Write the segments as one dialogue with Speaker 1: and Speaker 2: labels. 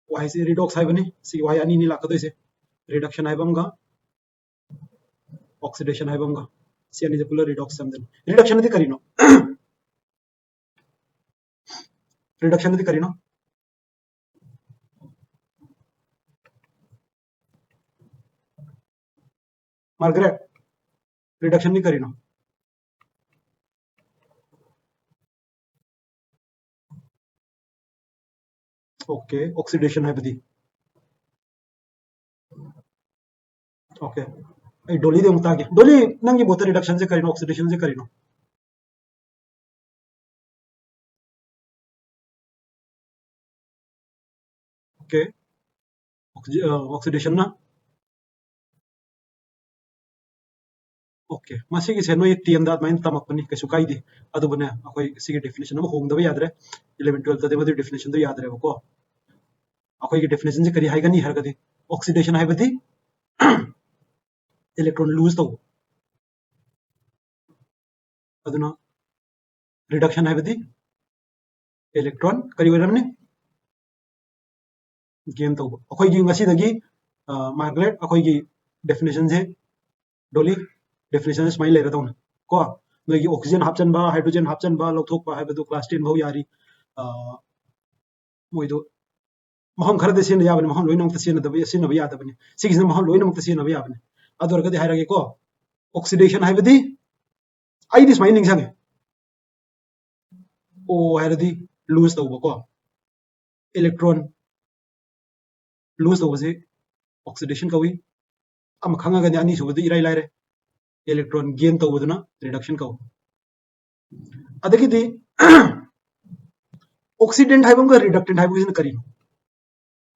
Speaker 1: y से redox है बनी सी y अनि नि लाकदो से reduction है बमगा oxidation है बमगा सी अनि पुल redox समझन reduction दे करिनो reduction दे करिनो मार्गरेट reduction नहीं करिनो ओके oxidation है बदी ओके ए डोली दे मुतागे डोली नंगी बोतर reduction से करिनो oxidation से करिनो ओके oxidation ना ओके मसी से नोई टीएम दा माइन तमकपनी कैसु काइदे अदु बने अखोई सिगे डेफिनेशन हम होंगदबा यादरे 11 12 तदे बदि डेफिनेशन दो यादरे बको अखोई के डेफिनेशन से करी हाइगनी हरगदि ऑक्सीडेशन हाइबदि इलेक्ट्रॉन लूज तो अदुना रिडक्शन हाइबदि इलेक्ट्रॉन करी वरमने गेन तो अखोई गी ngasi दगी मार्गरेट अखोई गी डेफिनेशन से डोली डेफिनेशन स्माइल ले रहता हूं को नोई ऑक्सीजन हापचन बा हाइड्रोजन हापचन बा लौथोक बा हाइबदु क्लास 10 भौ यारी मोइदो महम खर दे सेन याबने महम लोइनम तसेन दबे सेन बया दबने सिगिस महम लोइनम तसेन बया याबने अदर गदे हाइरागे को ऑक्सीडेशन हाइबदि आई दिस माइनिंग संगे ओ हाइरदि लूज तौबो को इलेक्ट्रॉन लूज तौबसे ऑक्सीडेशन कवी अम खंगा गदे अनि सुबदि इराई लाइरे इलेक्ट्रॉन गेन तौबदुना रिडक्शन कव अदगिदि ऑक्सीडेंट हाइबम का रिडक्टेंट हाइबम किसन करिनो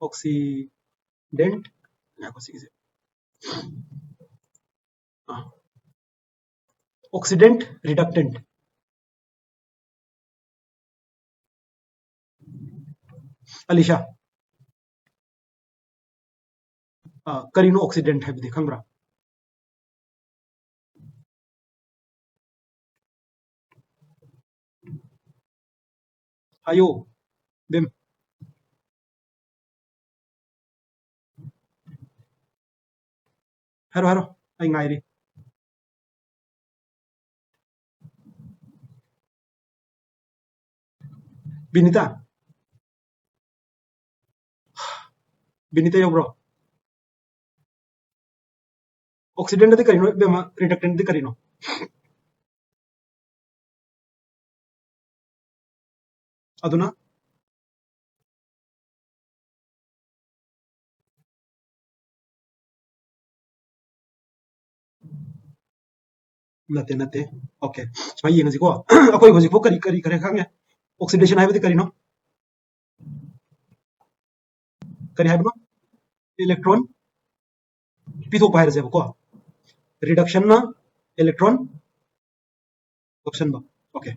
Speaker 1: ऑक्सीडेंट याको सिगिसे ऑक्सीडेंट रिडक्टेंट अलिशा करिनो ऑक्सीडेंट हाइबदि खंगब्रा हायो बेम हेरो हेरो आई ngairi बिनिता बिनिता यो ब्रो ऑक्सीडेंट दे करिनो बेमा रिडक्टेंट दे करिनो अदुना नते नते ओके स्माई येंगजी को अकोई होजी फो करी करी करे खांगे ऑक्सीडेशन हाइबदि करिनो करी हाइबनो इलेक्ट्रॉन पिथो बाहर जेब को रिडक्शन ना इलेक्ट्रॉन ऑप्शन बा ओके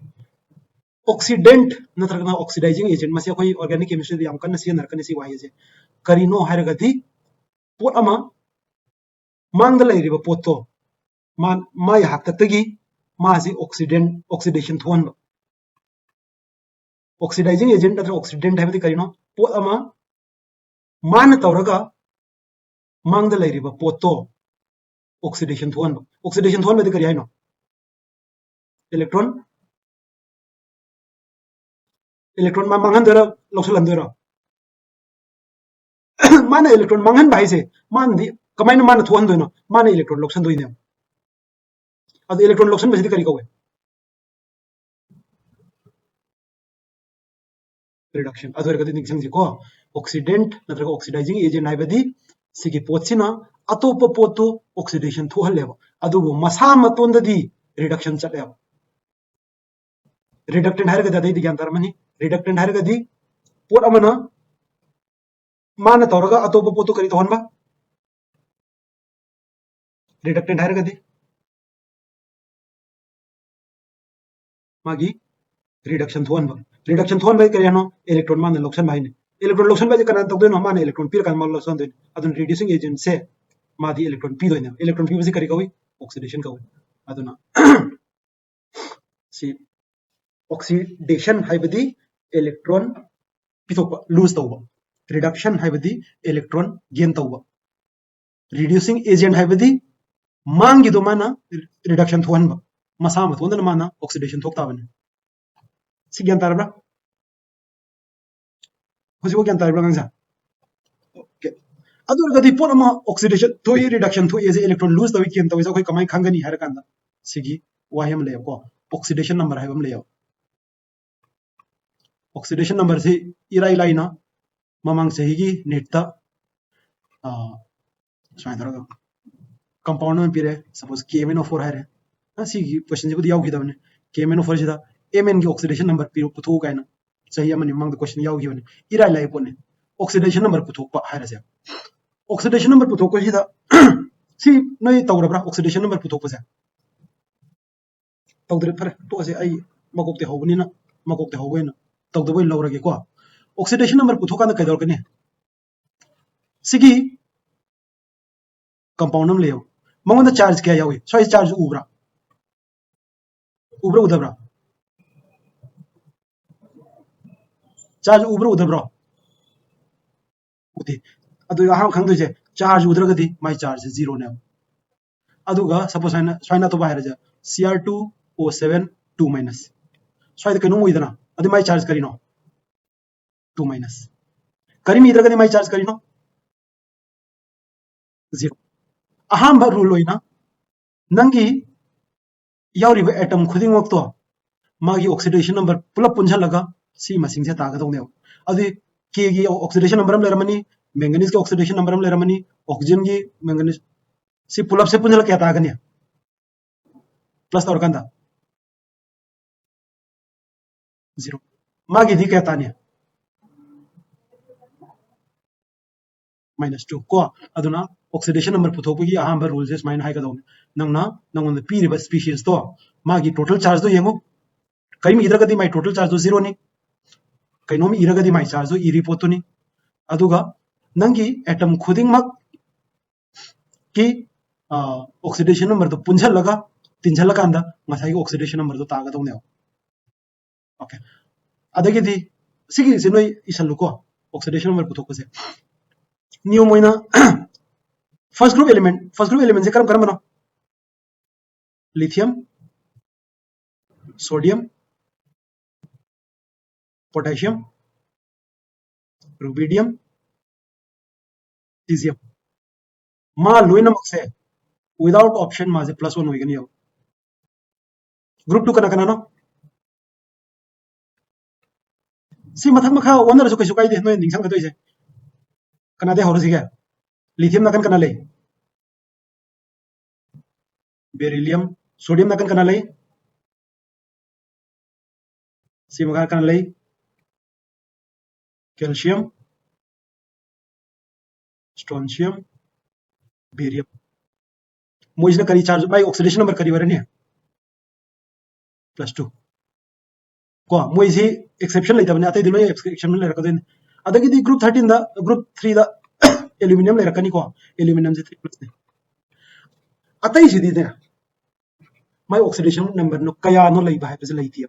Speaker 1: ऑक्सीडेंट नत्रगना ऑक्सीडाइजिंग एजेंट मसे कोई ऑर्गेनिक केमिस्ट्री याम कन सी नरकन सी वाई जे करिनो हारगदि पोट अमा मांग लैरिबा पोतो मान माय हाक्तगी मासी ऑक्सीडेंट ऑक्सीडेशन थोन ऑक्सीडाइजिंग एजेंट नत्र ऑक्सीडेंट हाइबदि करिनो पोट अमा मान तौरगा मांग लैरिबा पोतो ऑक्सीडेशन थोन बदि करि हाइनो इलेक्ट्रॉन इलेक्ट्रॉन मा मांगन दरा लौसल अंदरा माने इलेक्ट्रॉन मांगन भाई से मान दी कमाइन मान थोन दोइनो माने इलेक्ट्रॉन लौसन दोइने अद इलेक्ट्रॉन लौसन बदि करि कवे रिडक्शन अदर गदि निक्संग जी को ऑक्सीडेंट नत्रगा ऑक्सीडाइजिंग एजेंट हाइबदि सिगी पोतसिना अतोप पोतो ऑक्सीडेशन थोहलेबा अदुबो मसा मतोंददि रिडक्शन चलेबा रिडक्टेंट हारगदि अदि ज्ञान तरमनी रिडक्टेंट हारगदि पोट अमना मान तौरगा अतोप पोतो करि तोहनबा रिडक्टेंट हारगदि मागी रिडक्शन थोहनबा करियानो इलेक्ट्रॉन मान लौसन भाइने इलेक्ट्रॉन लौसन बाजे कना तौदनो मान इलेक्ट्रॉन पिर kan मान लौसन दोइन अदुन रिड्यूसिंग एजेंट से मादी इलेक्ट्रॉन पी दोइन इलेक्ट्रॉन पी बसे करि कवि ऑक्सीडेशन कवि अदुना सी ऑक्सीडेशन हाइबदि इलेक्ट्रॉन पिथोप लूज तौबा रिडक्शन हाइबदी इलेक्ट्रॉन गेन तौबा रिड्यूसिंग एजेंट हाइबदी मांगी दो माना रिडक्शन थोहनबा मसा मथोंदन माना ऑक्सीडेशन थोक्ताबने सी ज्ञान तारब्रा हुजिबो ज्ञान तारब्रा गांसा ओके अदुरगदी पोन अमा ऑक्सीडेशन थोई रिडक्शन थोई एजे इलेक्ट्रॉन लूज तवी केम तवी कोई कमाई खंगनी हर कांदा सिगी वायम ले को ऑक्सीडेशन नंबर हाइबम ले ऑक्सीडेशन नंबर से इराई लाइना ममांग सहीगी नेटता सुमाय दरगा कंपाउंड में पिरे सपोज KMnO4 है असिगी क्वेश्चन जिबुदी यावगिदबने KMnO4 सिदा Mn की ऑक्सीडेशन नंबर पिरो पुथो गायना सही अमनि मंग क्वेश्चन यावगिबने इराई लाई पोने ऑक्सीडेशन नंबर पुथोकपा हायरसे ऑक्सीडेशन नंबर पुथोको सिदा सी नई तौरब्रा ऑक्सीडेशन नंबर पुथोको से तौदरे फरे तो से आई मकोकते होबनिना मकोकते होबेना तौदबोय लौरगे को ऑक्सीडेशन नंबर पुथोकाना कैदोरकने सिगी कंपाउंड में लेयो मंगोंदा चार्ज क्या यावे सो चार्ज उब्रा उब्रा उदब्रा चार्ज उब्रा उदब्रा उदे अदु अहाम खंगदुजे चार्ज उद्रगदी माय चार्ज जीरो ने अदुगा सपोज स्वाइना तो बाहर जा Cr2O7 2 माइनस स्वाइद कनु मोइदना अदु माय चार्ज करिनो 2 माइनस करिमी इद्रगदी माय चार्ज करिनो जीरो अहाम रूल होइना नंगी यावरिबा एटम खुदिंग वक्तो मागी ऑक्सीडेशन नंबर पुलप पुंझलगा सी मसिंग से तागदौने अदि के गी ऑक्सीडेशन नंबर लेरमनी मैंगनीज के ऑक्सीडेशन नंबर लेरमनी ऑक्सीजन की मैंगनीज सी पुलप से पुंझल क्या तागने प्लस तौरकंदा जीरो मागी दी क्या ताने -2 को अदुना ऑक्सीडेशन नंबर पुथोपगी अहाम रूल से स्माइन हाइगदौने नंगना नंगोंद पीरिबा स्पीशीज तो मागी टोटल चार्ज तो येंगो कई इद्रगदी माई टोटल चार्ज तो जीरो नि कईनोम इरगदी माई चार्ज तो इरी पोतुनी अदुगा नंगी एटम खुदिंग मक की ऑक्सीडेशन नंबर तो पुंझलगा तिंझलकांदा मसाई ऑक्सीडेशन नंबर तो तागदौने ओके अदगिदी सिगी सिनोई इसलुको ऑक्सीडेशन नंबर पुथोकसे न्यू मोइना फर्स्ट ग्रुप एलिमेंट से करम बनो लिथियम सोडियम पोटेशियम रुबिडियम टीजियम मा लोइनमक से विदाउट ऑप्शन माजे +1 होइगनी ग्रुप 2 कना कना नो सी मथक मखा वनर जो कैसु काइदे नो निंगसंग गदोइसे कना दे हौरसिगे लिथियम नकन कना ले बेरिलियम सोडियम नकन कना ले सी मखा कना ले कैल्शियम स्ट्रोंशियम बेरियम मोइजना करी चार्ज बाय ऑक्सीडेशन नंबर करी वरने +2 को मोइसी एक्सेप्शन लेतबने अतै दिनो एक्सेप्शन ले रखदे अदगिदी ग्रुप 13 दा ग्रुप 3 दा एल्यूमिनियम ले रखनी को एल्यूमिनियम से 3+ ने अतै सिदी दे माय ऑक्सीडेशन नंबर नो कया नो लई बाय बसे लईती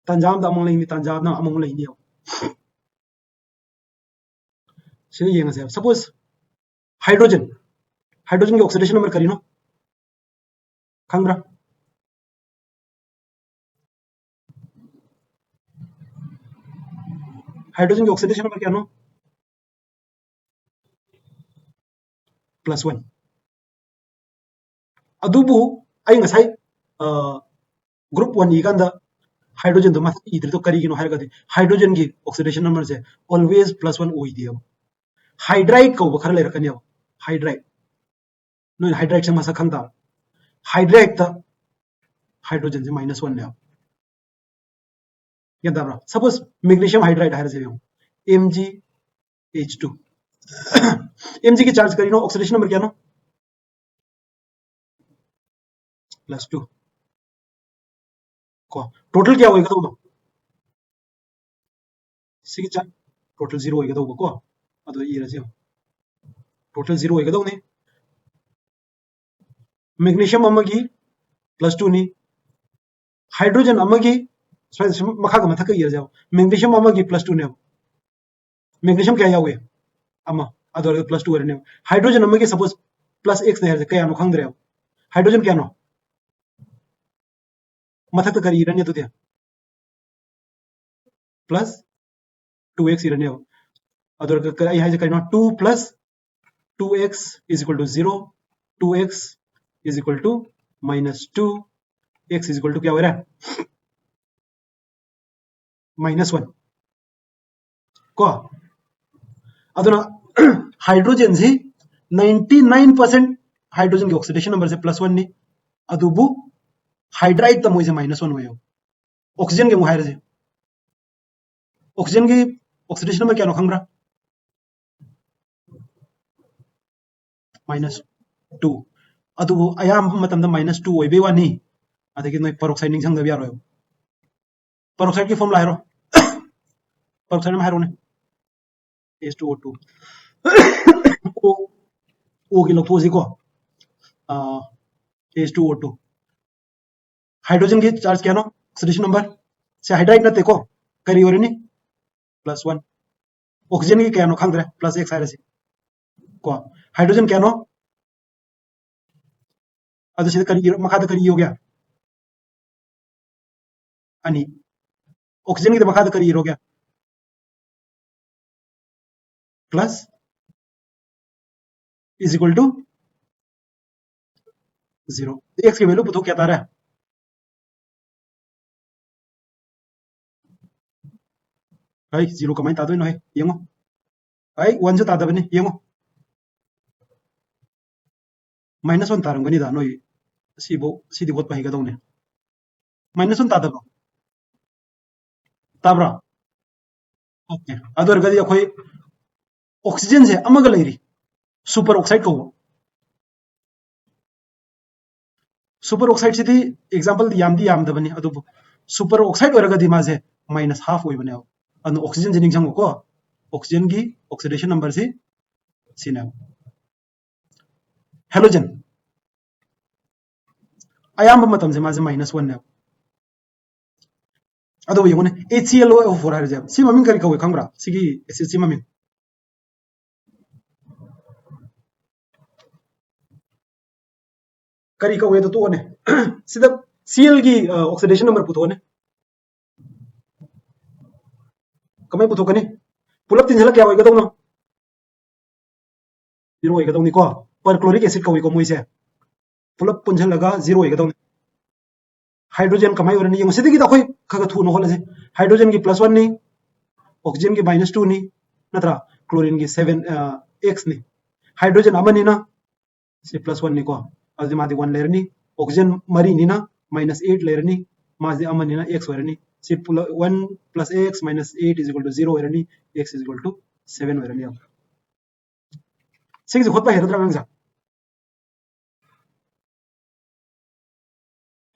Speaker 1: तंजाम दा अमंग लईनी तंजाम ना अमंग लईनी सिने येंगसे सपोज हाइड्रोजन के ऑक्सीडेशन नंबर करी नो खंगरा हाइड्रोजन के ऑक्सीडेशन नंबर क्या नो +1 अदुबु आई ngसाई ग्रुप 1 इगंदा हाइड्रोजन तो मत इधर तो करीगिनो हाइरगदे हाइड्रोजन की ऑक्सीडेशन नंबर से ऑलवेज +1 ओइदियो हाइड्राइड को बखर ले रखनियो हाइड्राइड नो हाइड्राइड से मसा खंदा हाइड्राइड ता हाइड्रोजन से -1 ले यदाब्रा सपोज मैग्नीशियम हाइड्राइड हायर से MgH2 Mg की चार्ज करी नो ऑक्सीडेशन नंबर क्या नो +2 को टोटल क्या होएगा तो सिगी चार्ज टोटल 0 होएगा तो को अदो ये रसे टोटल 0 होएगा तो ने मैग्नीशियम अमगी +2 नी हाइड्रोजन अमगी मखा का मथक ये जाओ मैग्नीशियम अमगी +2 ने मैग्नीशियम क्या यावे अमा अदर प्लस 2 रने हाइड्रोजन अमगे सपोज प्लस x ने है क्या नो खंगद्रे हाइड्रोजन क्या नो मथक करी रने तो प्लस 2x रने अदर कई है कई no 2 plus 2x is equal to 0 2x is equal to minus 2 x is equal to क्या हो रहा है -1 को अदुना हाइड्रोजन जी 99% हाइड्रोजन की ऑक्सीडेशन नंबर से +1 नी अदुबु हाइड्राइड तमोय से -1 होयो ऑक्सीजन के मुहायर से ऑक्सीजन की ऑक्सीडेशन नंबर क्या नो खंगरा -2 अदुबु अयाम मतम -2 ओइबे वानी अदगी नोय पेरोक्साइड निंग दबि यारो पेरोक्साइड की फॉर्मूला हायरो पेरोक्साइड में हायरो ने H2O2 O की लौथोसी को H2O2 हाइड्रोजन की चार्ज क्या नो ऑक्सीडेशन नंबर से हाइड्राइड नते को करी ओरनी +1 ऑक्सीजन की क्या नो खंगरे +x हायरसी को हाइड्रोजन क्या नो अदु से करी मखाद करी हो गया अनि ऑक्सीजन की मखाद करी हो गया plus is equal to 0 x की वैल्यू पुथो क्या तारा है 0 कमाई तादो नो है यंगो है 1 से तादबने यंगो -1 तारंगनी दा नोय सिबो सिदि बोत पाहिगा दौने -1 तादबो ताब्रा ओके अदर गदि अखोय ऑक्सीजन से अमग लेरी सुपर ऑक्साइड को सुपर ऑक्साइड से एग्जांपल यामदी यामदबनी अदुबो सुपर ऑक्साइड ओरगदि माजे -1/2 ओइबने अन ऑक्सीजन जे निंगजंगो को ऑक्सीजन की ऑक्सीडेशन नंबर से सिना हेलोजन अयाम मतम से माजे -1 ने अदो यंगोने HClO4 हारजे सी ममिंग करी कवे खंगब्रा सिगी एसिड सी ममिंग करी कवे तो ने सिदा Cl की ऑक्सीडेशन नंबर पुथोने कमाई पुथोकने पुलप तिनजला क्या होइगा दौनो 0 होइगा दौनी को पर क्लोरिक एसिड कवे को मोइसे पुलप पुंजलगा 0 होइगा दौनी हाइड्रोजन कमाई ओरनी यंग सिदगी दा खोय खगा थु नो होलसे हाइड्रोजन की +1 नी ऑक्सीजन की -2 नी नत्रा क्लोरीन की 7 x नी हाइड्रोजन अमनी ना से +1 नी को अदि मादि 1 लेयर नी ऑक्सीजन मरी नी ना -8 लेयर नी मादि अमनी ना x वरनी से 1 + x - 8 = 0 वरनी x = 7 वरनी अब सिग खोत पा हेरद्रा गंजा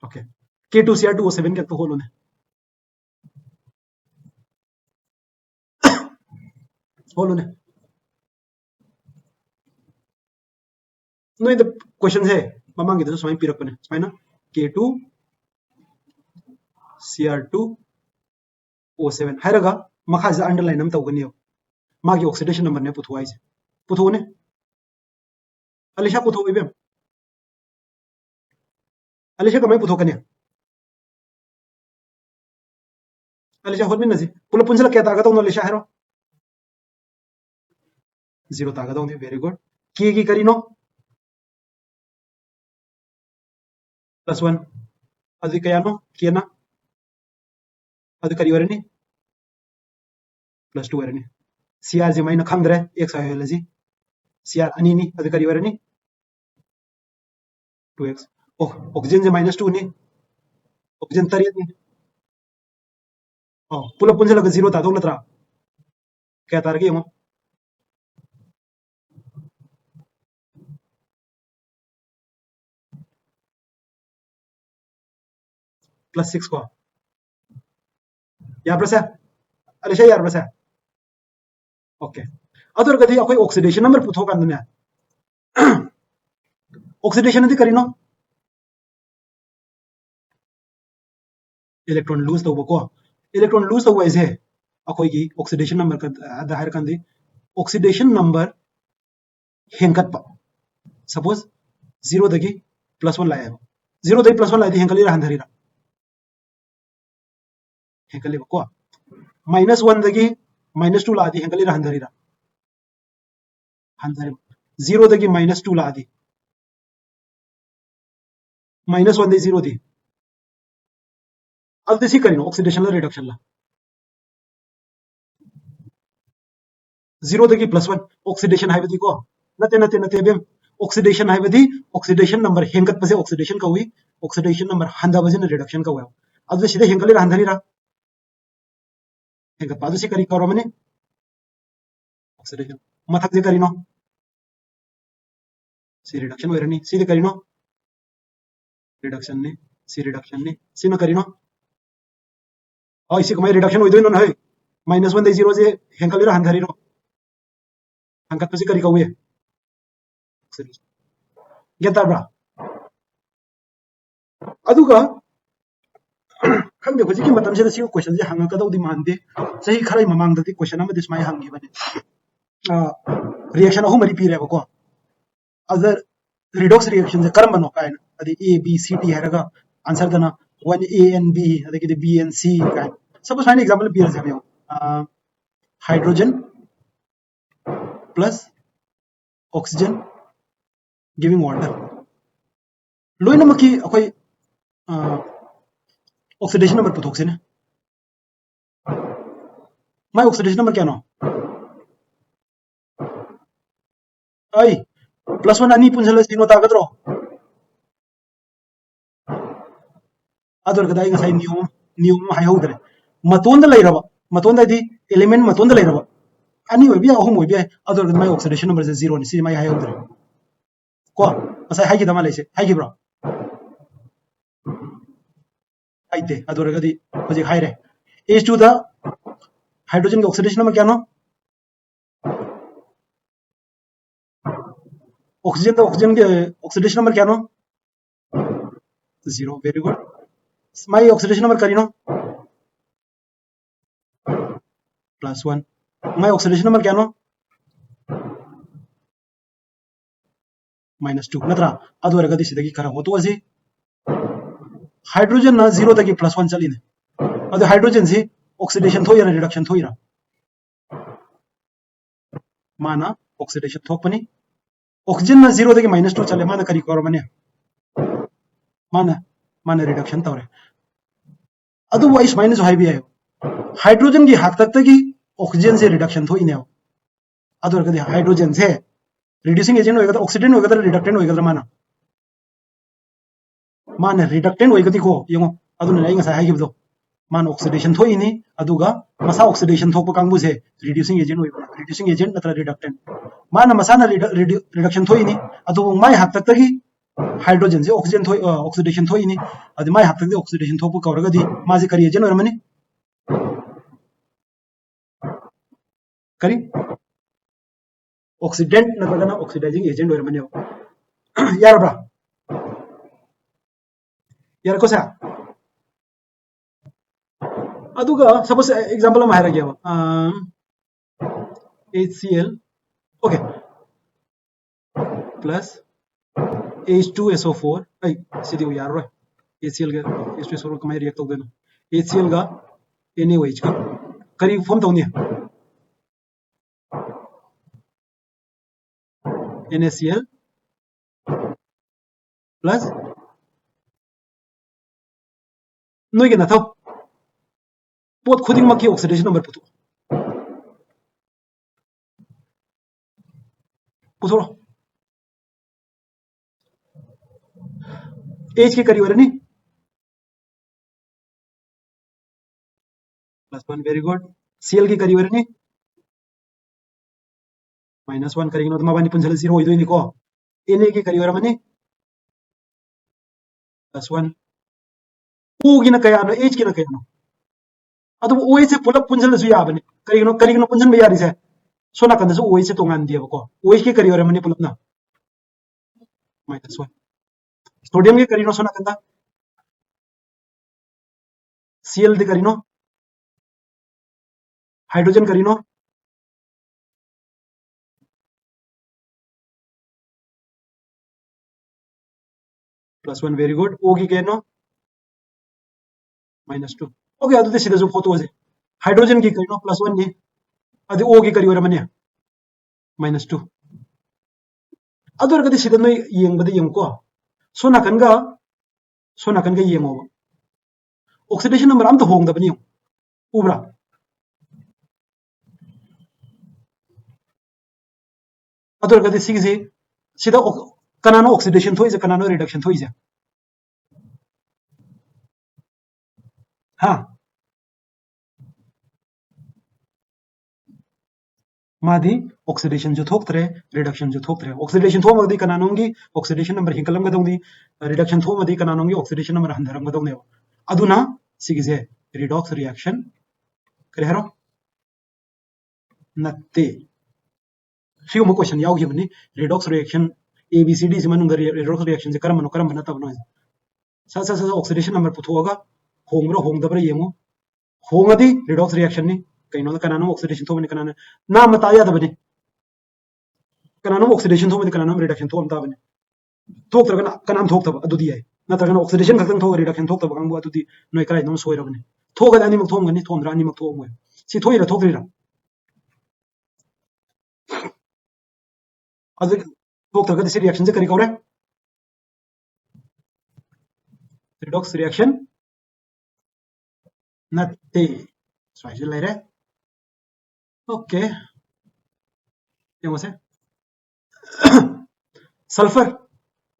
Speaker 1: ओके K2Cr2O7 के तो होलोने होलोने नो द क्वेश्चन है ममांग इधर समय पिरकने समाइना K2Cr2O7 हायरगा मखाजा अंडरलाइन नम तौगनी मागी ऑक्सीडेशन नंबर ने पुथुवाइसे पुथुने अलिशा पुथु इबेम अलिशा कमाई पुथोकने अलिशा होदमिन नजी पुल पुंजला क्या तागा तो अलिशा हेरो 0 तागा तो वेरी गुड की करीनो +1 अदि कयानो कियना अदि करी वरनी +2 वरनी CR जे माइना खंद्रे x आयोलजी CR अनि नी अदि करी वरनी 2x ऑक्सीजन जे -2 नी ऑक्सीजन तरियत नी पुल पुंजला 0 तादो नत्रा क्या तारगे यमो +6 को यार प्रसा अलिशा यार प्रसा ओके अदर गदि अखोय ऑक्सीडेशन नंबर पुथो कांदने ऑक्सीडेशन नदी करिनो इलेक्ट्रॉन लूज तो को इलेक्ट्रॉन लूज तो वैसे अखोई ऑक्सीडेशन नंबर का ऑक्सीडेशन नंबर हेंकट सपोज 0 दगी +1 लाए 0 दगी +1 लाए हेंकलीरा हंधरीरा हेंकली को -1 दगी -2 लादी हेंकलीरा हंधरीरा हंधरी 0 दगी -2 लादी -1 दगी 0 दी अब सी करीनो ऑक्सीडेशन ला रिडक्शन ला 0 दगी +1 ऑक्सीडेशन है को नते नते नते बेम ऑक्सीडेशन है ऑक्सीडेशन नंबर हेंकट पसे ऑक्सीडेशन कवी ऑक्सीडेशन नंबर हंदा बजे रिडक्शन कवे अब सीधे हेंकलीरा हंधरीरा हेंकट पादु सी करी करो मने ऑक्सीडेशन मथक जे करीनो सी रिडक्शन वेरनी सीधे करीनो रिडक्शन ने सी न करीनो इसी को रिडक्शन होइदो न है -1 दे 0 जे हेंकलीरा हंधरीरो हंकट पसे करी कवे गेताब्रा अदुगा खंगे हुजिकी मतम से सी क्वेश्चन जे हंगा कदौदी मानदे सही खराई ममांग दती क्वेश्चन अमा दिसमाई हंगी बने रिएक्शन अहु मरी पीरे बको अदर रिडॉक्स रिएक्शन से करम बनो कायन अदि ए बी सी टी हैरगा आंसर दना 1 a and b अदि b and c कायन सपोज फाइन एग्जांपल पीरे से मेओ hydrogen plus oxygen giving water लोइन मकी अखोई ऑक्सीडेशन नंबर पुथोक्से ने माय ऑक्सीडेशन नंबर क्या नो आई +1 अनि पुंजल सिनो तागद्रो अदर गदाई ngasai नियम हाय होदरे मतोंद लेरबा मतोंद दी एलिमेंट मतोंद लेरबा अनि ओबिया अहम ओबिया अदर गद माय ऑक्सीडेशन नंबर 0 नि सी माय हाय होदरे को ngasai हाय की दमा लेसे हाय की ब्रो आइते अदर गदी होजे हाय रे H2 दा हाइड्रोजन का ऑक्सीडेशन नंबर क्या नो ऑक्सीजन दा ऑक्सीजन के ऑक्सीडेशन नंबर क्या नो 0 वेरी गुड माय ऑक्सीडेशन नंबर करीनो +1 माय ऑक्सीडेशन नंबर क्या नो -2 नत्रा अदर गदी सिदगी खरा होतो अजी हाइड्रोजन ना 0 तक +1 चलीने अदर हाइड्रोजन से ऑक्सीडेशन थोइरा रिडक्शन थोइरा माना ऑक्सीडेशन थोपनी ऑक्सीजन ना 0 तक -2 चले माना करी कोर मने माना रिडक्शन तौरे अदु वाइस माइनस हाई भी आयो हाइड्रोजन की हाथ तक की ऑक्सीजन से रिडक्शन थोइने अदर गदी हाइड्रोजन से रिड्यूसिंग एजेंट होएगा ऑक्सीडेंट होएगा रिडक्टेंट होएगा माना रिडक्टेंट होएगदी को यंगो अदुना लाइ ngasai हाइगिबदो माना ऑक्सीडेशन थोइनी अदुगा मसा ऑक्सीडेशन थोप कांगबु से रिड्यूसिंग एजेंट होएगा रिड्यूसिंग एजेंट नत्र रिडक्टेंट माना मसाना रिडक्शन थोइनी अदु माय हाथ तक की हाइड्रोजन से ऑक्सीजन थोइ ऑक्सीडेशन थोइनी अदु माय हाथ तक ऑक्सीडेशन थोप कवरगदी माजे करी एजेंट होरमनी करी ऑक्सीडेंट नत्रगना ऑक्सीडाइजिंग एजेंट होरमनी यारब्रा यार कोसा अदुगा सपोज एग्जांपल मा हायरा गया HCl ओके प्लस H2SO4 आई सीधी हो यार HCl का H2SO4 कमाई रिएक्ट हो देना HCl का NaOH का करी फॉर्म तौनी NaCl प्लस नोई के ना था पोत खुदिंग मक्की ऑक्सीडेशन नंबर पुथोरो H के करी वरनी +1 वेरी गुड Cl की करी वरनी -1 करेंगे तो माबानी पुंजल 0 होइदो निको Na की करी वरमनी +1 O की ना कया नो H की ना कया नो अदु OH से पुलप पुंजल सु याबने करिगनो पुंजन में यारी से सोना कंद सु OH से तोंगान दियबको OH की करी वरमनी पुलप ना -1 सोडियम की करीनो सोना कंदा Cl दे करीनो हाइड्रोजन करीनो +1 वेरी गुड ओ की केनो -2 ओके अदुदे सिदा जो फोटो से हाइड्रोजन की करीनो +1 नि अदि ओ की करी ओरमने -2 अदुरगदि सिदा नोय येंगबदि येंगको सोनाकनगा येंगो ऑक्सीडेशन नंबर अमत होंगदबनि उब्रा अदुरगदि सिगिजे सिदा कनानो ऑक्सीडेशन थोइजे कनानो रिडक्शन थोइजे हाँ मादी ऑक्सीडेशन जो थोक्तरे रिडक्शन जो थोक्तरे ऑक्सीडेशन थोमगदि कनानोंगी ऑक्सीडेशन नंबर हिंकलमगदौनी रिडक्शन थोमदि कनानोंगी ऑक्सीडेशन नंबर हंधरमगदौने अदुना सिगिजे रिडॉक्स रिएक्शन करे हरो नत्ते सिगुम क्वेश्चन यावगिबनि रिडॉक्स रिएक्शन ABCD से मनुंग रिडॉक्स रिएक्शन से करमनो करम नतबनो सा सा सा ऑक्सीडेशन नंबर पुथोगा होंग्रो होंगदब्रा येंगो होंगदि रिडॉक्स रिएक्शन नि कइनो कनानो ऑक्सीडेशन थोमनि कनानो ना मता यादबनि कनानो ऑक्सीडेशन थोमनि कनानो रिडक्शन थोम ताबनि थोक्तरगना कनाम थोक्तब अदुदि याय नत्रगना ऑक्सीडेशन खतंग थोग रिडक्शन थोक्तब कांगबु अदुदि नोय कराय नम सोयरबनि थोगद अनिमक थोमगनि थोमद्रा अनिमक थोमोय सि थोइरा थोक्तरिरा अदु थोक्तरगदि सि रिएक्शन से करी कौरे रिडॉक्स रिएक्शन नत्ते स्वाइसे लेरे ओके येमोसे सल्फर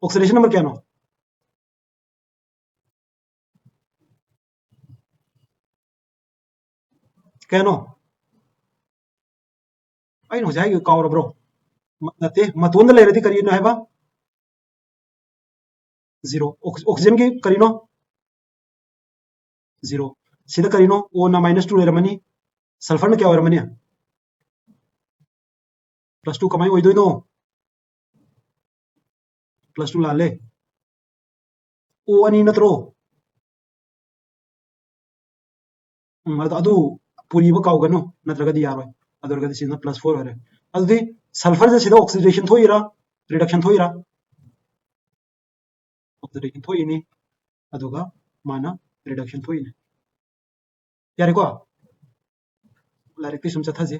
Speaker 1: ऑक्सीडेशन नंबर क्या नो क्या नो आई नो जाएगी कावर ब्रो नत्ते मतोंद लेरदि करिनो हैबा 0 ऑक्सीजन की करिनो 0 सिदा करिनो ओ ना -2 लेरमनी सल्फर में क्या ओरमनी +2 कमाई ओइदोइनो +2 लाले ओ अनि नत्रो अदु पुरीबा काउगनो नत्रगदि यारोय अदुरगदि सिना +4 होरे अदुदि सल्फर से सिदा ऑक्सीडेशन थोइरा रिडक्शन थोइरा ऑक्सीडेशन थोइनी अदुगा माना रिडक्शन थोइनी यारेको लाइक पिसुम चथाजे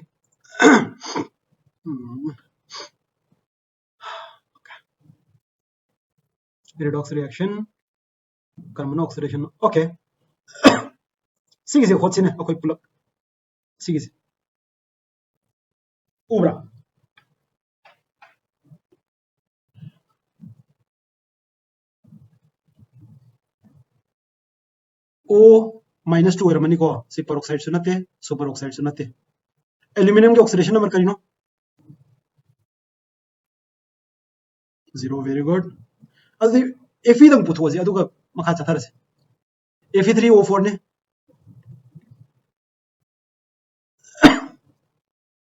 Speaker 1: redox reaction carbon oxidation okay सिगिसे होचिने अखोय पुलक सिगिसे उब्रा ओ -2 ओरमनी को सुपर ऑक्साइड सुनते सुपर ऑक्साइड सुनते एल्यूमिनियम के ऑक्सीडेशन नंबर करिनो 0 वेरी गुड अदि Fe दंग पुथोजे अदुगा मखा चथारसे Fe3O4 ने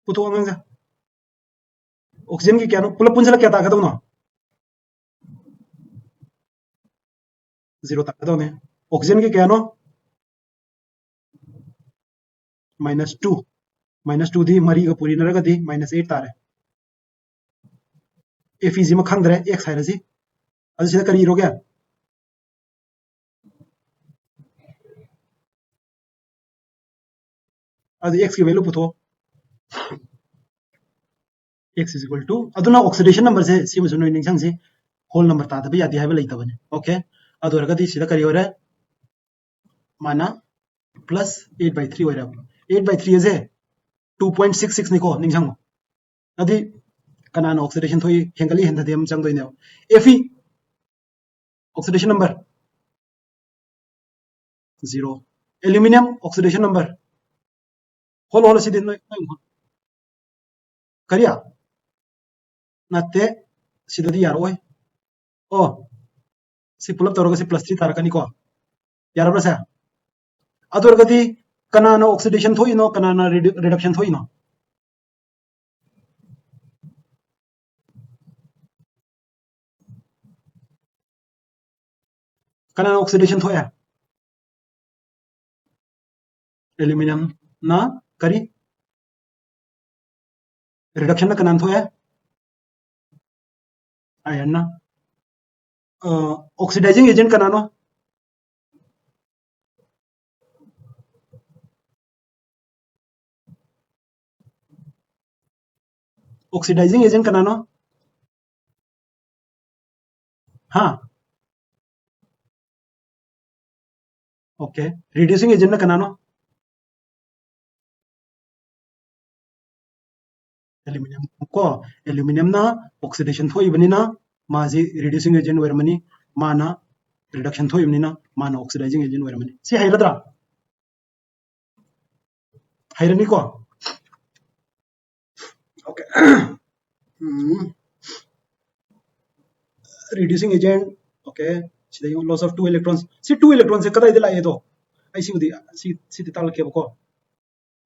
Speaker 1: पुथो अंगजा ऑक्सीजन की क्या नो पुलप पुंजला क्या ताकत हो ना 0 ताकत होने ऑक्सीजन की क्या नो -2 -2 दी मरी का पूरी नरगदी -8 तारे Fe में खंगद्रे x हायरसी अदि सिदा करी रोगे अदि x की वैल्यू पुथो x इज इक्वल टू अदुना ऑक्सीडेशन नंबर से सी मसुनो निंगसंग से होल नंबर तादबे यादि हायबे लैतबने ओके अदुरगदि सिदा करी होरे माना +8/3 होरे 8/3 जे 2.66 निको निंगसंग अदि कनान ऑक्सीडेशन थोई हेंगली हेंददे हम चंग दोइने Fe oxidation number 0 aluminium oxidation number होल होल सिदि नोय करिया नत्ते सिददि यारोय ओ सि पुलप तौरग सि +3 तारकनी को यारब्रा सा अदुरगदि कनाना ऑक्सीडेशन थोइनो कनाना रिडक्शन थोइनो कनाना ऑक्सीडेशन थोया एल्यूमिनियम ना करी रिडक्शन ना कनान थोया आयन ना ऑक्सीडाइजिंग एजेंट कनानो ऑक्सीडाइजिंग एजेंट कनानो हाँ ओके रिड्यूसिंग एजेंट ना कनानो एल्यूमिनियम को एल्यूमिनियम ना ऑक्सीडेशन थोइबनिना माजी रिड्यूसिंग एजेंट वरमनी माना रिडक्शन थोइबनिना माना ऑक्सीडाइजिंग एजेंट वरमनी सी हाइरद्रा हाइरनी को okay reducing agent okay sida yung loss of two electrons si two electrons se kada idila edo ai si udi si tal ke ko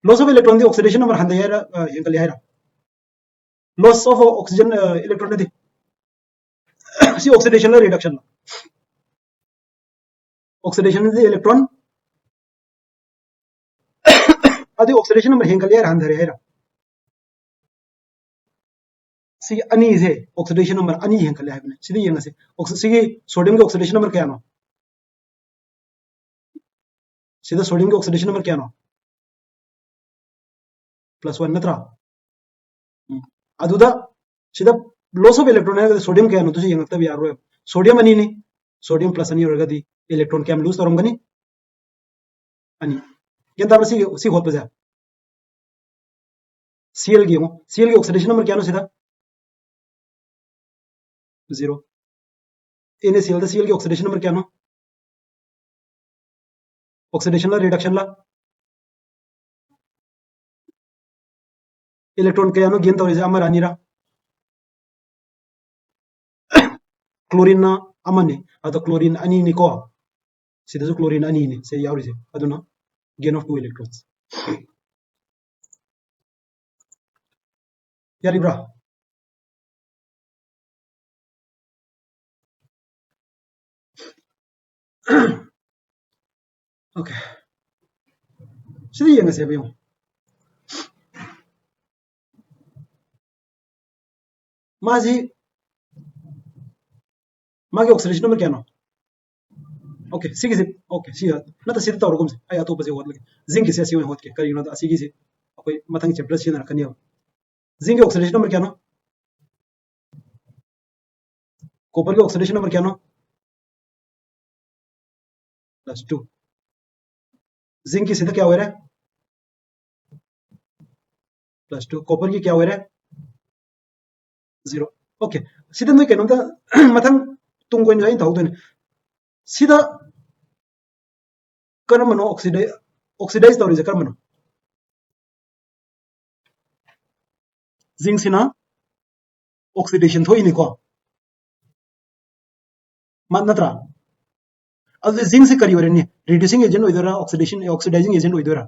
Speaker 1: loss of electron di oxidation number handa yara yengal yara loss of oxygen electron di si oxidation la reduction oxidation di electron adi oxidation number yengal yara handa yara si ani se oxidation number ani yengal yara sidi yenga se si sodium ke oxidation number kya no sida sodium ke oxidation number kya no +1 natra aduda sida loss of electron है sodium क्या है तुझे ये मतलब यार sodium अनि नहीं sodium plus अनि होगा दी इलेक्ट्रॉन क्या लूज तोरम गनी अनि ये तब सी होत बजा Cl की ऑक्सीडेशन नंबर क्या नो सीधा 0 NaCl दा Cl की ऑक्सीडेशन नंबर क्या नो ऑक्सीडेशन ला रिडक्शन ला इलेक्ट्रॉन क्या नो गेन तौर अमर अनिरा क्लोरीन ना अमने अतो क्लोरीन अनि नि को सीधा जो क्लोरीन अनि नि से यावरी से अदुना गेन ऑफ 2 इलेक्ट्रॉन्स यारिब्रा ओके सीधी यंग से बियो माजी मागे ऑक्सीडेशन नंबर क्या नो ओके सिगी से ओके सी ना तो सीधा तौर से आई अतो बजे होत लगे जिंक से सी होत के करी ना तो सिगी से कोई मथंग चैप्टर से ना कनियो जिंक के ऑक्सीडेशन नंबर क्या नो कॉपर के ऑक्सीडेशन नंबर क्या नो +2 जिंक की सीधा क्या हो रहा है +2 कॉपर की क्या हो रहा है 0 ओके सीधा मैं कहना था मथंग तुम कोई नहीं था उधर सीधा कर्म नो ऑक्सीडाइज तौर से कर्म नो जिंक सिना ऑक्सीडेशन थोई नहीं को मान नत्रा अब जिंक से करी हो रही है रिड्यूसिंग एजेंट होइदोरा ऑक्सीडेशन ऑक्सीडाइजिंग एजेंट होइदोरा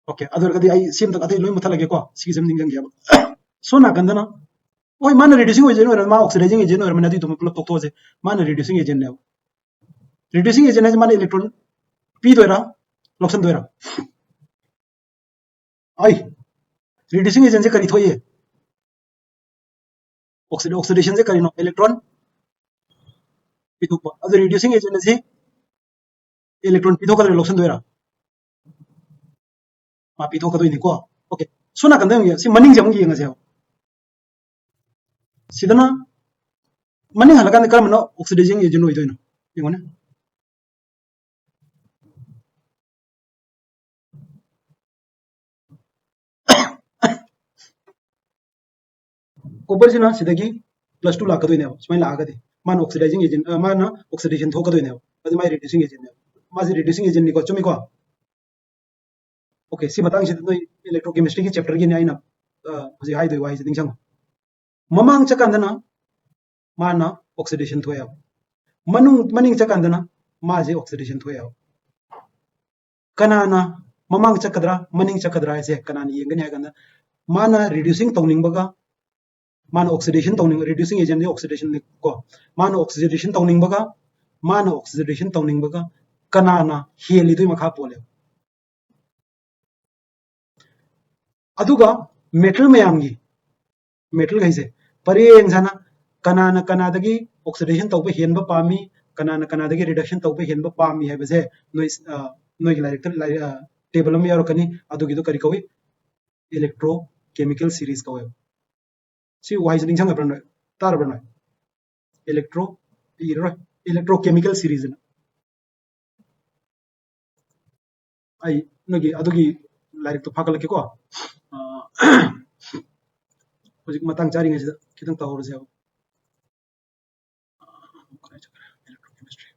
Speaker 1: ओके अदर कदी आई सेम तक अतै लोई मथा लगे को सी सेम निंगन गया सो ना गंदना ओय मान रिड्यूसिंग एजेंट और मा ऑक्सीडाइजिंग एजेंट और मना दी तुम मतलब तो से मान रिड्यूसिंग एजेंट ने रिड्यूसिंग एजेंट है मान इलेक्ट्रॉन पी दोरा लक्षण दोरा आई रिड्यूसिंग एजेंट से करी थोई है ऑक्सीडेशन से करी नो इलेक्ट्रॉन पिथुप अदर रिड्यूसिंग एजेंट से इलेक्ट्रॉन पिथो का लक्षण दोरा मा पिथो का तो नहीं को ओके सुना कंदे सी मनिंग जम की यंग से सिदना मनिंग हलका ने करम नो ऑक्सीडाइजिंग एजेंट होइदोइनो यंगने कॉपर सिना सिदगी +2 लाकदोइने स्माइल लागदे मान ऑक्सीडाइजिंग एजेंट मान ऑक्सीडेशन थोकदोइने अदि माय रिड्यूसिंग एजेंट माजी रिड्यूसिंग एजेंट निको चुमी को ओके सी मतंग सिद नोय इलेक्ट्रोकेमिस्ट्री की चैप्टर की नाइना हजि हाय दोय वाइ सिदिंग संग ममांग चकंदना माना ऑक्सीडेशन थोया मनिंग चकंदना माजे ऑक्सीडेशन थोया कनाना ममांग चकदरा मनिंग चकदरा से कनानी येंगने हागंदा माना रिड्यूसिंग तौनिंगबगा माना ऑक्सीडेशन तौनिंग रिड्यूसिंग एजेंट ने ऑक्सीडेशन को माना ऑक्सीडेशन तौनिंगबगा माना ऑक्सीडेशन तौनिंगबगा कनाना हेलिदुई मखा पोले अदुगा मेटल मयामगी मेटल गैसे परेंग जाना कनाना कनादगी ऑक्सीडेशन तौबे हेनबा पामी कनाना कनादगी रिडक्शन तौबे हेनबा पामी है बजे नोइ नोइ लाइक टेबल में यारकनी अदुगी दो करी कवी इलेक्ट्रोकेमिकल सीरीज कवे सी वाइज निंग संग ब्रन तार ब्रन इलेक्ट्रो इलेक्ट्रोकेमिकल सीरीज आई नोगी अदुगी लाइक तो फाकल के को हजिक मतंग चारी ngai sida kitang tawrse अब electrochemistry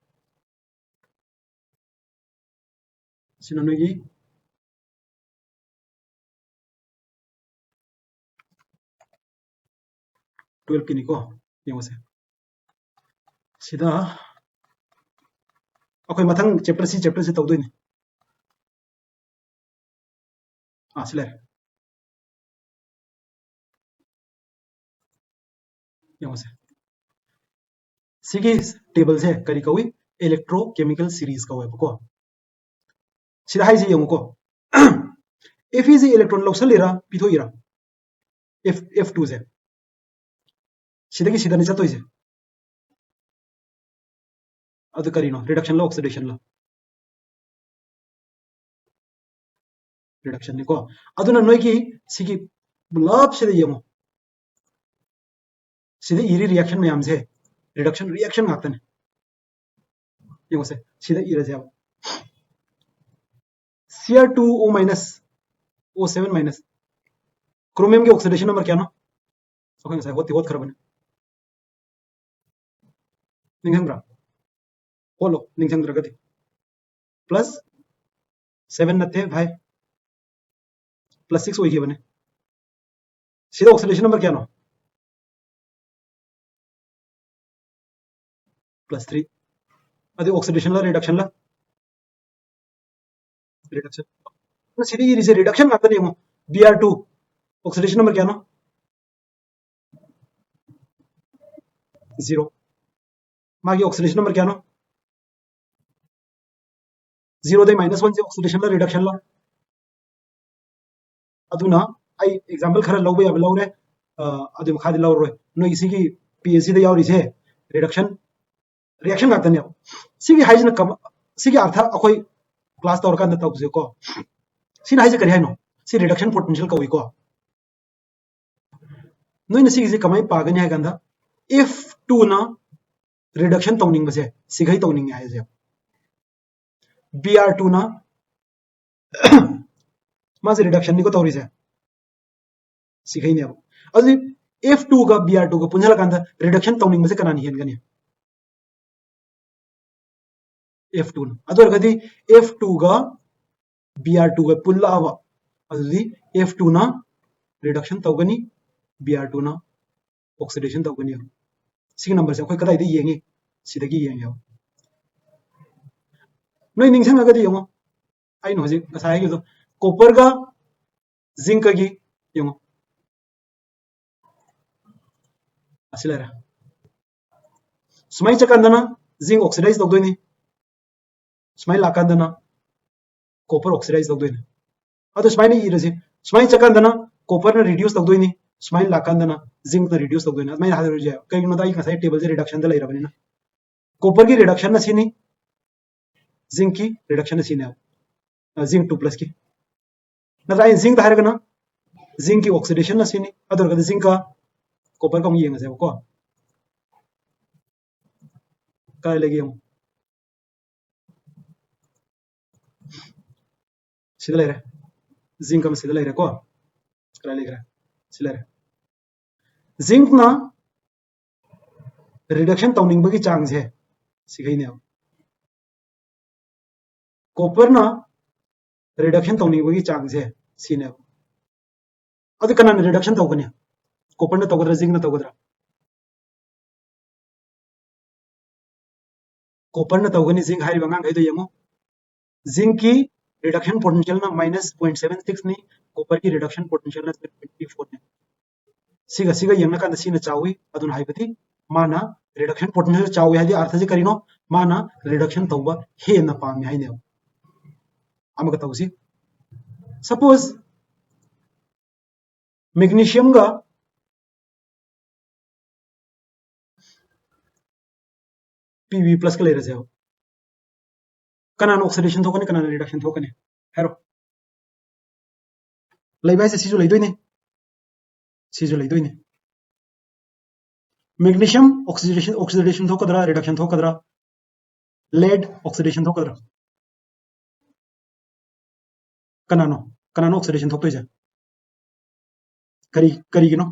Speaker 1: Cina नोगी 12 kini ko yengose sida akoy mathang chapter si tawdoi ni sile yengose sigi table se kari kawi electrochemical series kawe ko sida hai ji yengu ko if is electron lawsalira pithoira f2 se sida ki sida ni chatoi se adu karino reduction la oxidation la reduction ni ko aduna noi ki sigi bulab se yengu sida iri reaction mayam se reduction reaction ngaktan yengu se sida ira se Cr2O minus O7 minus chromium के oxidation number क्या ना okay sir होती खराब है निंगंग्रा बोलो निंगंग्रा गति plus 7 नथे भाई plus 6 होई बने सीधा ऑक्सीडेशन नंबर क्या ना प्लस 3 अदे ऑक्सीडेशन ला रिडक्शन तो सीधी ये रिसे रिडक्शन आता नहीं हो Br2 ऑक्सीडेशन नंबर क्या ना 0 मागी ऑक्सीडेशन नंबर क्या ना 0 दे -1 से ऑक्सीडेशन ला रिडक्शन ला अदुना आई एग्जांपल खरा लौबे अब लौरे अदुम खादि लौरोय नो इसी की पीएससी दे यावरी से रिडक्शन रिएक्शन आता नहीं सिगी हाइजन कम सिगी अर्थ अखोय क्लास तौर का तौसे को सिना हाइजे करी हाइनो सि रिडक्शन पोटेंशियल कवि को नोइन सिगी कमाई पागनी है गंदा F2 ना रिडक्शन तौनिंग बसे सिगै तौनिंग है जे Br2 ना मासे रिडक्शन नि को तौरी से सिगै ने अब अजि F2 का Br2 का पुंजल कांदा रिडक्शन तौनिंग बसे कनानी हेन गनी F2 ना अदर गदि F2 का Br2 का पुल्ला अब अदि F2 ना रिडक्शन तौगनी Br2 ना ऑक्सीडेशन तौगनी सिग नंबर से कोई कदाई दे येंगे सिदगी येंगे नोइ निंगसंग गदि यंगो आई नो हजिक कसाय गिदो कॉपर का जिंक की यंगो असिलरा स्माई चकंदना जिंक ऑक्सीडाइज तौदोनी स्माई लाकंदना कॉपर ऑक्सीडाइज तौदोनी अदो स्माई ने इरसे स्माई चकंदना कॉपर ने रिड्यूस तौदोनी स्माई लाकंदना जिंक ने रिड्यूस तौदोनी मैं हादर जे कई नो दाई कसाय टेबल से रिडक्शन द लैरबनी ना कॉपर की रिडक्शन न सिनी जिंक की रिडक्शन न सिनी जिंक 2+ की नदाई जिंक धारगना जिंक की ऑक्सीडेशन न सिनी अदर गद जिंक का कॉपर का येंगे से को काय लगे हम सिदा लेरे जिंक का सिदा लेरे को काय लेरे सिलेरे जिंक ना रिडक्शन तौनिंग बगी चांग से सिगै ने कॉपर ना रिडक्शन तौनिंग बगी चांग से सिने अद कना रिडक्शन तौगने कॉपर ना तौगद्रा जिंक ना तौगद्रा कॉपर ना तौगनी जिंक हारि बंगा गैदो यमो जिंक की रिडक्शन पोटेंशियल ना -0.76 नि कॉपर की रिडक्शन पोटेंशियल ना 24 ने सिगा सिगा यंगना कांदा सिना चावी अदुन हाइबती माना रिडक्शन पोटेंशियल चावी हादि अर्थ जे करिनो माना रिडक्शन तौबा हे ना पामे हाइने अमग तौसी सपोज मैग्नीशियम का पीवी प्लस का लेरसे हो कनान ऑक्सीडेशन थोकने कनान रिडक्शन थोकने हेरो लेबा से सिजु लेदोइने सिजु लेदोइने मैग्नीशियम ऑक्सीडेशन थोकदरा रिडक्शन थोकदरा लेड ऑक्सीडेशन थोकदरा कनानो ऑक्सीडेशन थोकतोइजे करीगिनो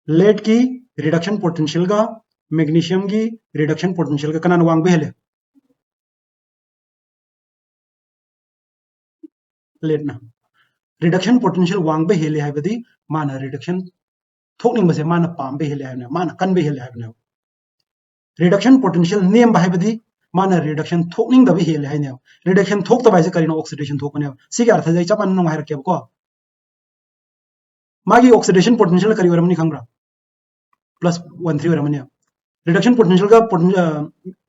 Speaker 1: लेड की रिडक्शन पोटेंशियल का मैग्नीशियम की रिडक्शन पोटेंशियल का कनान वांग बेहले लेडना रिडक्शन पोटेंशियल वांग बेहले है माना रिडक्शन थोकनिंग बसे माना पाम बेहले है माना कन बेहले है रिडक्शन पोटेंशियल नेम है माना रिडक्शन थोकनिंग दबे हेले है रिडक्शन थोक तब करीनो ऑक्सीडेशन थोकने सिगे अर्थ जाई चपन नो हायर केबको मागी ऑक्सीडेशन पोटेंशियल करी वरमनी खंगरा +13 वरमनी रिडक्शन पोटेंशियल का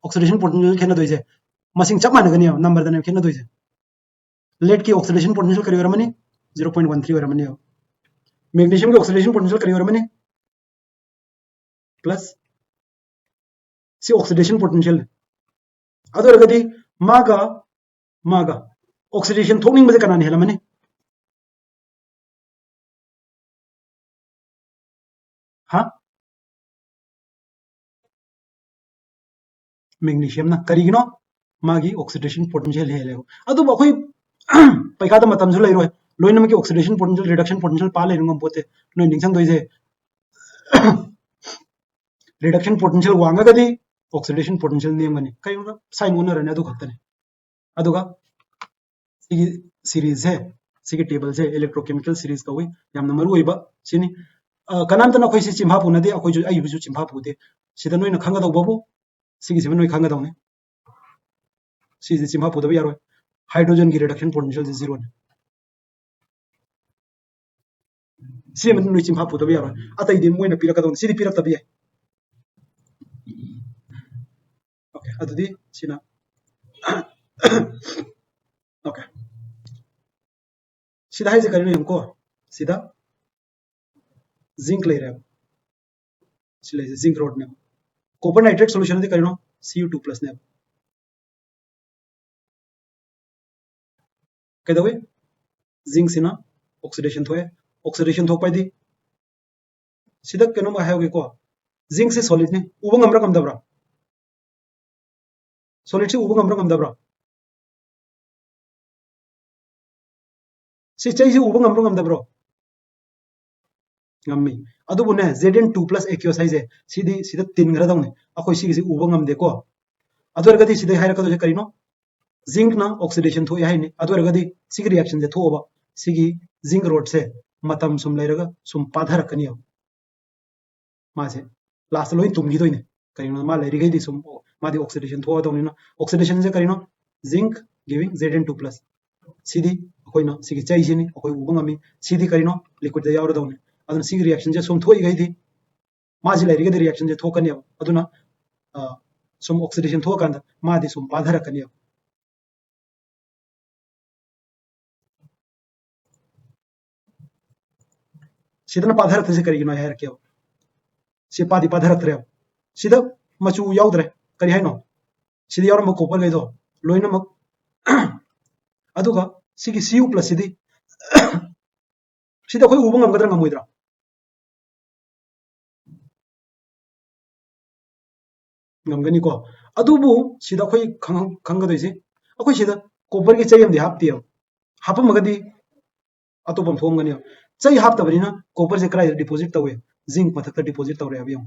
Speaker 1: ऑक्सीडेशन पोटेंशियल खेना दोइसे मसिंग चप मानगनी नंबर दने खेना दोइसे लेड की ऑक्सीडेशन पोटेंशियल करी वरमनी 0.13 वरमनी मैग्नीशियम की ऑक्सीडेशन पोटेंशियल करी वरमनी प्लस सी ऑक्सीडेशन पोटेंशियल अदरगदी मागा ऑक्सीडेशन थोकनिंग बजे कनानी हेलमनी हाँ मैग्नीशियम ना करीगिनो मागी ऑक्सीडेशन पोटेंशियल हेलेगो अदु अखोई पैखादा मतम जु लेरो लोइनम की ऑक्सीडेशन पोटेंशियल रिडक्शन पोटेंशियल पा लेरंगम पोते नो निंगसंग दोइजे रिडक्शन पोटेंशियल वांगगदी ऑक्सीडेशन पोटेंशियल नेमगनी कईनो साइन ओनर ने अदु खतने अदुगा सिगी सीरीज है सिगी टेबल से इलेक्ट्रोकेमिकल सीरीज का हुई यामना मरु ओइबा सिनी कनांतना खोइ सि चिम्फा पुनदे अखोइ जु आइबु जु चिम्फा पुदे सिदा नोइना खंगा दौबबु सिगी सिबन नोइ खंगा दौने सिजी चिम्फा पुदबा यारोय हाइड्रोजन की रिडक्शन पोटेंशियल से 0 ने सिमन नोइ चिम्फा पुदबा यारोय अतै दि मोइना पिरक दौने सिदि पिरक तबिए ओके अदुदि सिना ओके सिदा हाइजे करिनो यमको सिदा जिंक ले रहा सिले जिंक रोड ने कॉपर नाइट्रेट सॉल्यूशन दे करिनो Cu2+ ने कदवे जिंक सिना ऑक्सीडेशन थोक पाइदी सिदा केनो मा हायोगे को जिंक से सॉलिड ने उबंग अमरा कम दबरा सॉलिड से उबंग अमरा कम दबरा से चाहिए उबंग अमरा कम दबरो ngami adubu ne Zn2+ AQ size sidi sida tin gra dawne akoi sigi si uba ngamde ko adwar gadi sida haira ka do karino zinc na oxidation tho yahi ne adwar gadi sigi reaction je thoba sigi zinc rod se matam sum lairaga sum padhar kaniya ma se last loi tum gi doine karino ma lairi gadi sum ma di oxidation tho dawne na oxidation je karino zinc giving Zn2+ sidi akoi na sigi chai jini akoi uba ngami sidi karino liquid de yawra dawne aduna sig reaction je sum thoi gai thi ma ji lairi ga reaction je thokani aduna sum oxidation thokanda ma di sum padhara kani sidana padhara these kari no yaar kyo si padi padhara tre sida machu yaudre kari haino sidi yaur ma copper gai do loina ma aduga sigi Cu+ sidi sida khoi ubang am gadra ngamoidra ngamgani ko adubu sida khoi khanga doisi akhoi sida copper ki chayam di hapti hapam magadi atopam thongani chai haptabani na copper se krai deposit tawe zinc mathak ta deposit tawre abiam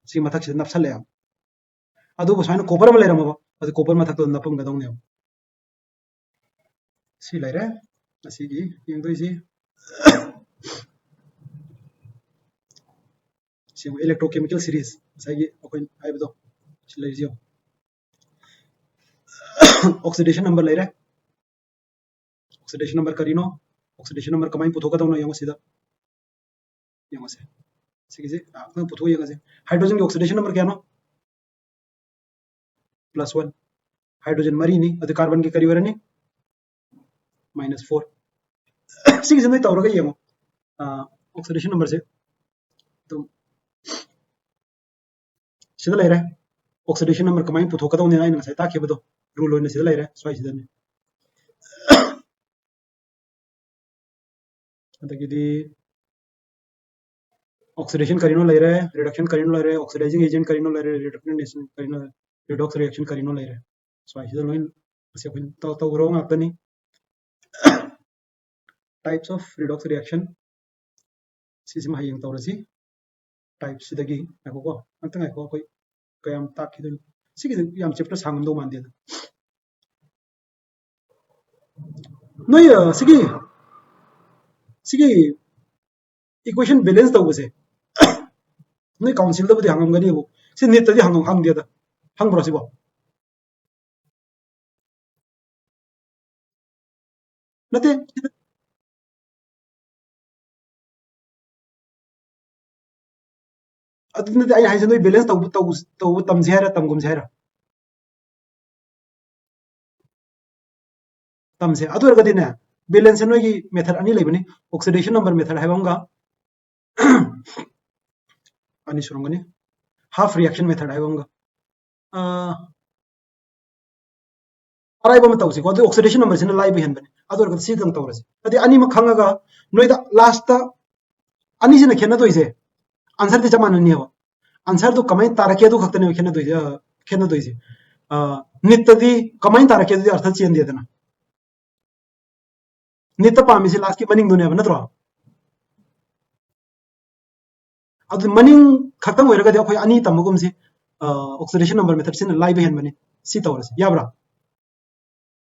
Speaker 1: si mathak se napsale adubu saina copper ma leram ba adu copper mathak to napam gadong ne si laire asigi yeng doisi si electrochemical series sagi akoin aibdo सिलेजियो oxidation number ले रहा oxidation number करीनो oxidation number कमाई पुथो का तो ना young सीधा यंग से सिगिसे आपण पुथो येगासे हाइड्रोजन की ऑक्सीडेशन नंबर क्या नो +1 हाइड्रोजन मरी नी अदे कार्बन की करी वरनी -4 सिगिसे नई तौरगा येमो ऑक्सीडेशन नंबर से तो सिदा लेरे ऑक्सीडेशन नंबर कमाई पुथो कदौने ना नसे ताखेबदो रूल होने सिदा लेरे स्वाइ सिदाने अदगिदी ऑक्सीडेशन करीनो लेरे रिडक्शन करीनो लेरे ऑक्सीडाइजिंग एजेंट करीनो लेरे रिडक्शन करीनो रिडॉक्स रिएक्शन करीनो लेरे स्वाइ सिदा लोइन से फिन तो ग्रो ngakani types of redox reaction सिसिम हायेंग तौरसी टाइप सिदगी ngako antang ngako koi kayam takidun sigi yam chapter sangdo mande noi sigi sigi equation balance tawse noi council da budi hangam gani bo si net tadi hangam hang dia da hang bro sibo nate aduna ai hai noi balance taw tam zera tam gum zera tam se adu erga dine balance noi ki method ani lebani oxidation number method haibanga ani surungani half reaction method haibanga अराइब तौसी को oxidation number से लाइब हेन बने other सी दंग तौरसे अदि अनि म खंगागा नोइदा last अनि सिना खेना दोइसे आंसर ते जमाननी हो आंसर तो कमाई तारके दु खतने खेना दोइसे नित्तदी कमाई तारके दु अर्थ चेन देदना नित्त पामी से लास्ट की मनिंग दुने नत्रो अदु मनिंग खतम होइरगा दे अखोय अनि तमगुम से ऑक्सीडेशन नंबर मेथड से लाइब हेन बने सी तौरसे याब्रा